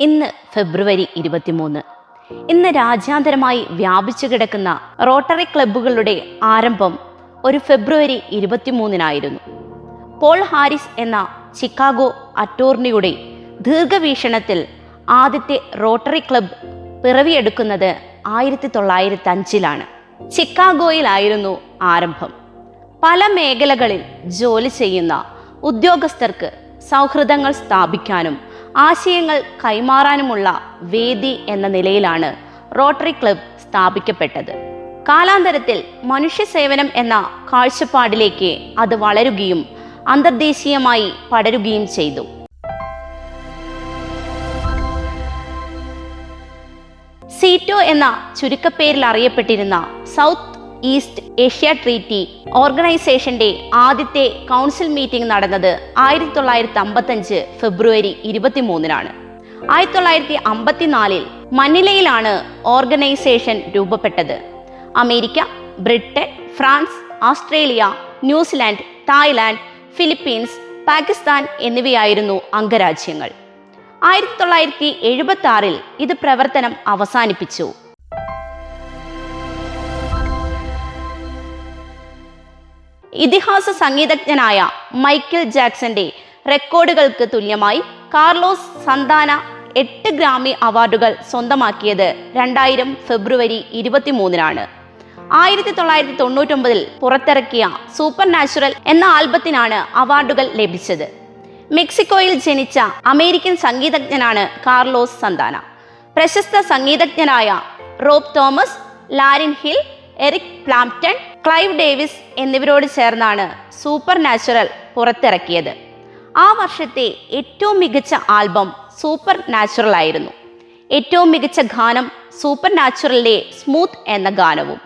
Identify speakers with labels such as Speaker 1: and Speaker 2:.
Speaker 1: ഇന്ന് ഫെബ്രുവരി 23. ഇന്ന് രാജ്യാന്തരമായി വ്യാപിച്ചു കിടക്കുന്ന റോട്ടറി ക്ലബ്ബുകളുടെ ആരംഭം ഒരു ഫെബ്രുവരി 23-നായിരുന്നു. പോൾ ഹാരിസ് എന്ന ചിക്കാഗോ അറ്റോർണിയുടെ ദീർഘവീക്ഷണത്തിൽ ആദ്യത്തെ റോട്ടറി ക്ലബ്ബ് പിറവിയെടുക്കുന്നത് 1905-ലാണ്. ചിക്കാഗോയിലായിരുന്നു ആരംഭം. പല മേഖലകളിൽ ജോലി ചെയ്യുന്ന ഉദ്യോഗസ്ഥർക്ക് സൗഹൃദങ്ങൾ സ്ഥാപിക്കാനും ആശയങ്ങൾ കൈമാറാനുമുള്ള വേദി എന്ന നിലയിലാണ് റോട്ടറി ക്ലബ്ബ് സ്ഥാപിക്കപ്പെട്ടത്. കാലാന്തരത്തിൽ മനുഷ്യ സേവനം എന്ന കാഴ്ചപ്പാടിലേക്ക് അത് വളരുകയും അന്തർദേശീയമായി പടരുകയും ചെയ്തു. സീറ്റോ എന്ന ചുരുക്കപ്പേരിൽ അറിയപ്പെട്ടിരുന്ന സൗത്ത് ഈസ്റ്റ് ഏഷ്യ ട്രീറ്റി ഓർഗനൈസേഷന്റെ ആദ്യത്തെ കൗൺസിൽ മീറ്റിംഗ് നടന്നത് 1955 ഫെബ്രുവരി 23-നാണ്. 1954 മനിലയിലാണ് ഓർഗനൈസേഷൻ രൂപപ്പെട്ടത്. America, Britain, France, Australia, New Zealand, Thailand, Philippines, Pakistan എന്നിവയായിരുന്നു അംഗരാജ്യങ്ങൾ. 1976 ഇത് പ്രവർത്തനം അവസാനിപ്പിച്ചു. ഇതിഹാസ സംഗീതജ്ഞനായ മൈക്കിൾ ജാക്സന്റെ റെക്കോർഡുകൾക്ക് തുല്യമായി കാർലോസ് സന്താന 8 ഗ്രാമി അവാർഡുകൾ സ്വന്തമാക്കിയത് 2000 ഫെബ്രുവരി 23-നാണ്. 1999 പുറത്തിറക്കിയ സൂപ്പർ നാച്ചുറൽ എന്ന ആൽബത്തിനാണ് അവാർഡുകൾ ലഭിച്ചത്. മെക്സിക്കോയിൽ ജനിച്ച അമേരിക്കൻ സംഗീതജ്ഞനാണ് കാർലോസ് സന്താന. പ്രശസ്ത സംഗീതജ്ഞരായ Rob Thomas, Lauryn Hill, Eric Clapton, Clive Davis എന്നിവരോട് ചേർന്നാണ് സൂപ്പർ നാച്ചുറൽ പുറത്തിറക്കിയത്. ആ വർഷത്തെ ഏറ്റവും മികച്ച ആൽബം സൂപ്പർ നാച്ചുറൽ ആയിരുന്നു. ഏറ്റവും മികച്ച ഗാനം സൂപ്പർ നാച്ചുറലിലെ സ്മൂത്ത് എന്ന ഗാനവും.